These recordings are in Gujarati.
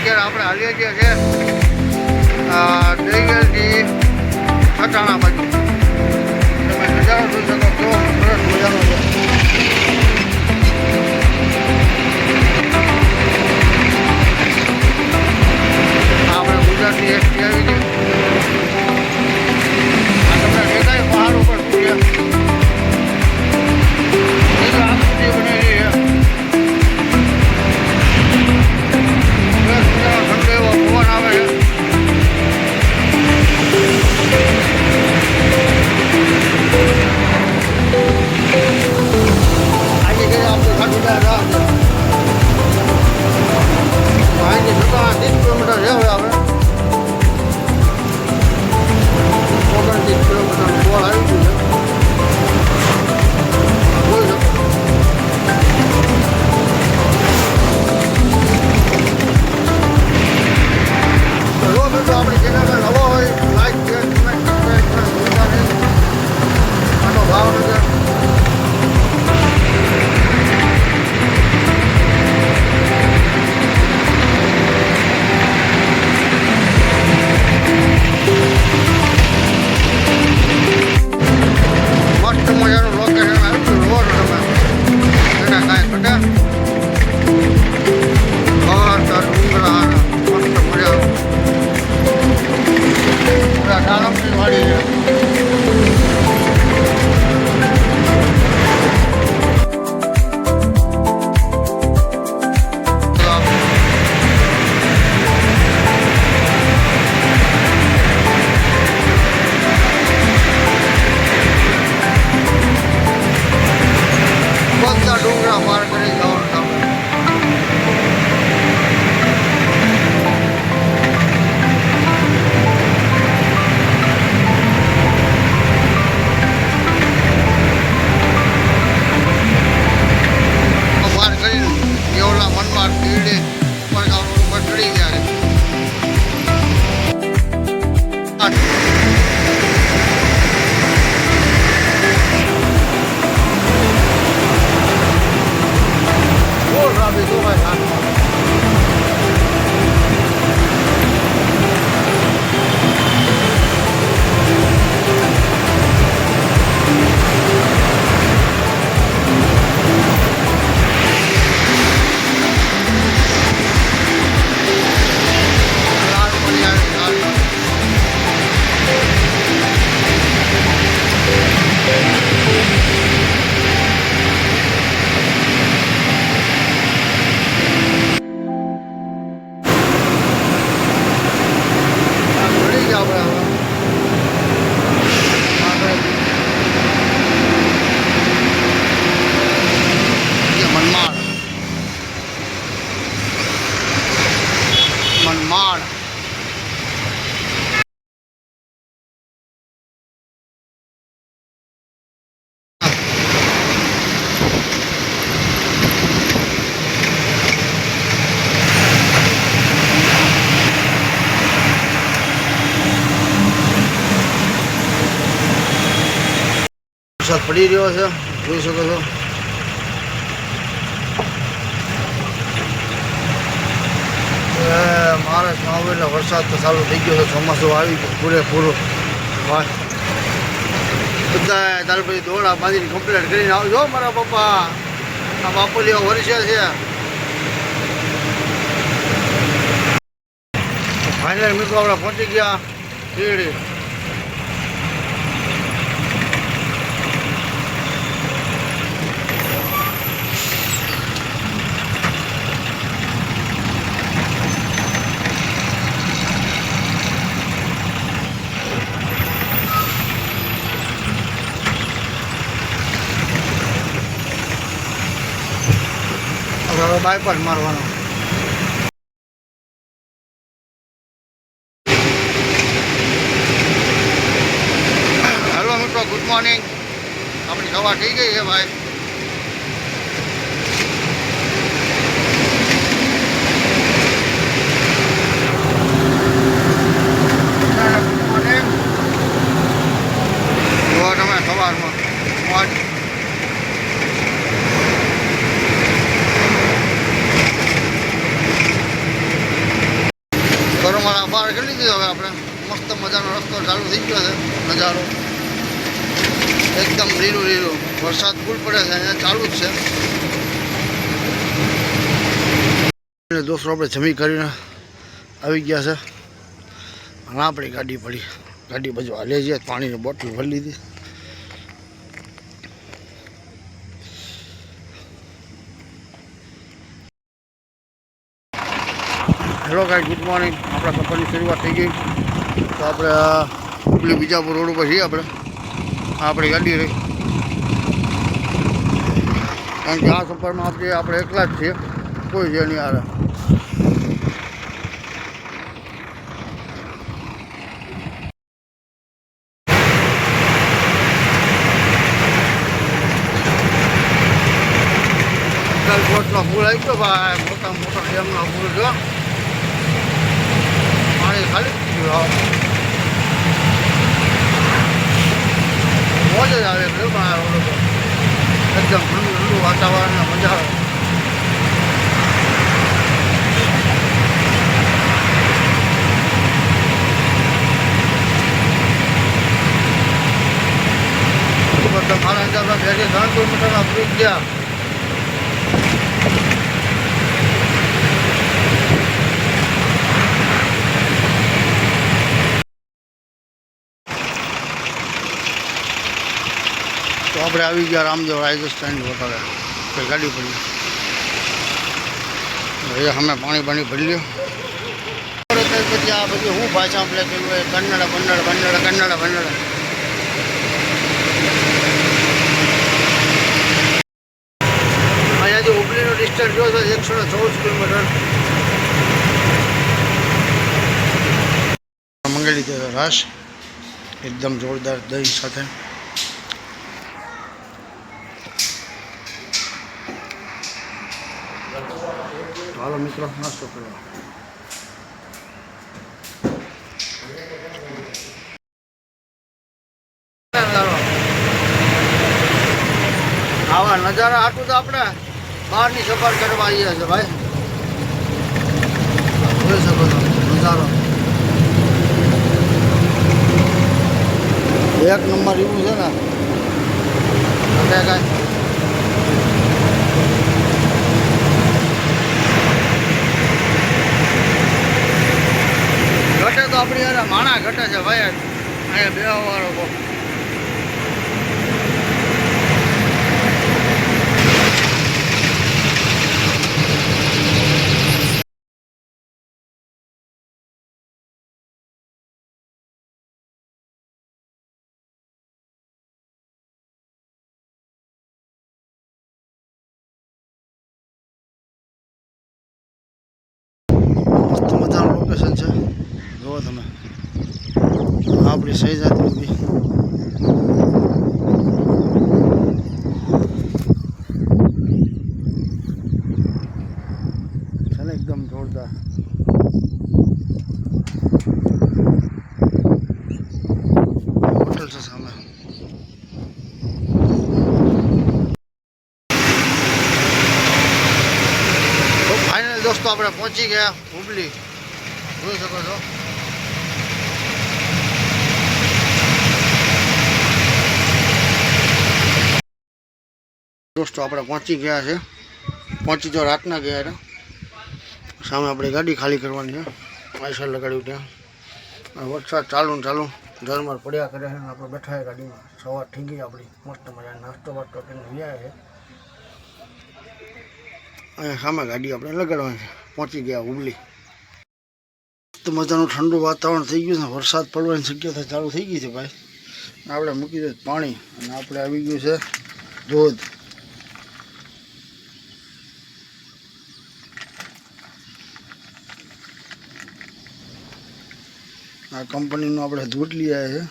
અત્યારે આપણે હાલીએ છીએ છે દહીવેલથી સટાણા બાજુ. તમે નજારો જોઈ શકો છો, સરસ મજાનો છે. આપણે ગુજરાતની એસટી આવી ગઈ. આ તમને દેખાય પહાડ ઉપર શું છે, આકૃતિ બનેલી છે. ઠંડો એવો પવન આવે છે. આજે ઘરે આપણે ખાટુડા રાહ છે. અહીંથી છતાં 30 કિલોમીટર છે. હવે આપણે 29 કિલોમીટરનું બોર્ડ આવી ગયું છે. જોઈ શકો. જો મિત્રો આપણી ચેનલમાં નવો હોય લાઈક શેર કમેન્ટ સબસ્ક્રાઈબ આનો ભાવનગર. મસ્ત મજાનું લોકેશન આવ્યું રોડ તમે એના કાંઈ ઘટે ડુંગરા મસ્ત મજાનું પૂરા દાડમની વાડી છે. બધા ડુંગરા પાર કરી જવાનું તમે. પાર કરી એવડા મનમાં પીડી ઉપર ઉપર ચડી ગયા. ટ્રાફિક હોય હાથમાં. મનમાડ વરસાદ પડી રહ્યો છે, જોઈ શકો છો. મહારાષ્ટ્રમાં આવે એટલે વરસાદ તો ચાલુ થઈ ગયો છે. ચોમાસું આવી ગયું પૂરેપૂરું. બધા તાર પછી દોડા બાંધીને કમ્પ્લેટ કરીને આવજો મારા પપ્પા. આ બાપુલીઓ વરસે છે. ફાઇનલ મિત્રો આપણે પહોંચી ગયા શિરડી. હવે બાયપાસ મારવાનો. હેલો મિત્રો, ગુડ મોર્નિંગ. આપણી સવાર થઈ ગઈ છે ભાઈ. Good morning. જો તમે સવારમાં મોજ. થઈ ગયો છે નજારો એકદમ લીલું લીલું. વરસાદ ફૂલ પડે છે, અહીંયા ચાલુ જ છે. દોસ્તો આપણે જમી કરીને આવી ગયા છે અને આપણી ગાડી પડી. ગાડી બાજુ હાલે છે, પાણીની બોટલ ભરી લીધી. Hello guys, good morning. આપણા સફરની શરૂઆત થઈ ગઈ. તો આપણે ઉપલી બીજાપુર રોડ ઉપર છીએ. આપણી ગાડી રહી, કારણ કે આ સફરમાં આપણે એકલા જ છીએ, કોઈ છે નહીં આવે. કોટનો પુલ આવી ગયો ભાઈ, મોટા મોટા ડેમનો પુલ જો. પાણી ખાલી ગયું, મોજ જ આવે પણ આ રોડ ઉપર એકદમ ઠંડુ ઠંડુ વાતાવરણ, મજા આવે. મારા હિસાબે 2 થી 3 કિલોમીટરના બ્રિજ ગયા. તો આપણે આવી ગયા રામદેવ રાજસ્થાન વટાવે. ગાડી પડી અમે પાણી ભરી લ્યો. પછી આ બધી હું ભાષા આપણે કહ્યું હોય, કન્નડ અહીંયાથી હુબલીનો ડિસ્ટન્સ જોયો તો 114 કિલોમીટર. મંગાવી દીધો રાસ એકદમ જોરદાર દહીં સાથે. હાલો મિત્રો, નાસ્તો કરવા. આવા નજારા હાટું તો આપણે બહારની સફર કરવા આવીએ છીએ ભાઈ. જોઈ શકો છો નજારો એક નંબર એવું છે ને. કાંઈ ઘટે તો આપણી યાર માણા ઘટે છે ભાઈ. અહીંયા બેવાવાળો બહુ. મસ્ત મજાનું લોકેશન છે, જુઓ તમે. આપણી સહજાદી બી છે ને એકદમ જોરદાર. હોટલ છે સામે. તો ફાઇનલ દોસ્તો આપણે પહોંચી ગયા હુબલી. જોઈ શકો છો દોસ્તો, આપણે પહોંચી ગયા છે. પહોંચી તો રાતના ગયા હતા. સામે આપણે ગાડી ખાલી કરવાની છે, પૈસા લગાડ્યું ત્યાં. વરસાદ ચાલુ ઝરમર પડ્યા કરે છે. આપણે બેઠા છે ગાડીમાં. સવાર થઈ ગઈ આપણી. મસ્ત મજા નાસ્તો વાસ્તો કરીને વ્યા છે. અહીંયા સામે ગાડી આપણે લગાડવાની છે. પહોંચી ગયા હુબલી. મસ્ત મજાનું ઠંડુ વાતાવરણ થઈ ગયું છે. વરસાદ પડવાની શક્યતા ચાલુ થઈ ગઈ છે ભાઈ. આપણે મૂકી દઈએ પાણી અને આપણે આવી ગયું છે ધોધ. આ કંપનીનું આપણે ધોધ લઈ આવ્યા છે.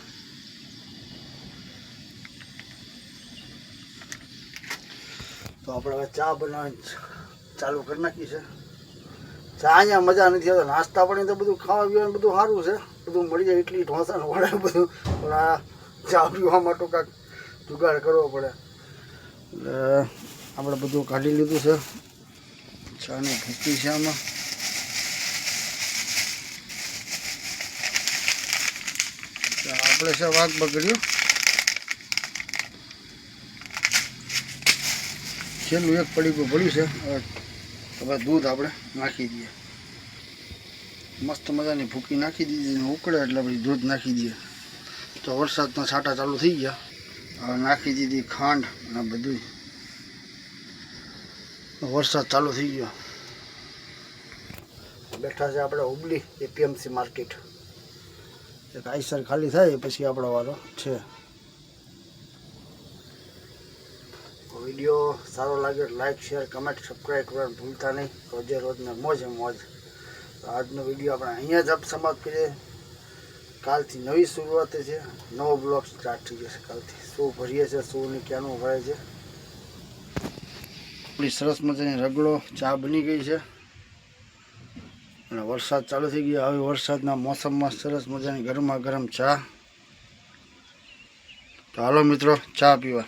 તો આપણે હવે ચા બનાવવાની ચાલુ કરી નાખી છે. ચા અહીંયા મજા નથી આવતા. નાસ્તા પાણી તો બધું ખાવા પીવાનું બધું સારું છે, બધું મળી જાય. ઇડલી ઢોસા વડે બધું. પણ આ ચા પીવા માટે કાંઈક જુગાડ કરવો પડે. એટલે આપણે બધું કાઢી લીધું છે. ચાની ભૂકી છે આમાં. આપણે છે વાઘ બગડ્યો. છેલ્લું એક પડીકું પડ્યું છે. હવે દૂધ આપણે નાખી દઈએ. મસ્ત મજાની ભૂકી નાખી દીધી. ઉકળે એટલે પછી દૂધ નાખી દઈએ. તો વરસાદના છાંટા ચાલુ થઈ ગયા. હવે નાખી દીધી ખાંડ અને બધું. વરસાદ ચાલુ થઈ ગયો. બેઠા છે આપણે હુબલી એપીએમસી માર્કેટ. એક આઈસર ખાલી થાય પછી આપણો વારો છે. વિડીયો સારો લાગે લાઈક શેર કમેન્ટ સબસ્ક્રાઈબ કરવાનું ભૂલતા નહીં. રોજે રોજને મોજે મોજ. આજનો વિડીયો આપણે અહીંયા જ સમાપ્ત કરીએ. કાલથી નવી શરૂઆત છે. નવો બ્લોગ સ્ટાર્ટ થઈ જશે કાલથી. શું ભરીએ છે શું ને ક્યાંનું ભરાય છે. આપણી સરસ મજાની રગડો ચા બની ગઈ છે અને વરસાદ ચાલુ થઈ ગયો. હવે વરસાદના મોસમમાં સરસ મજાની ગરમા ગરમ ચા. તો હાલો મિત્રો ચા પીવા.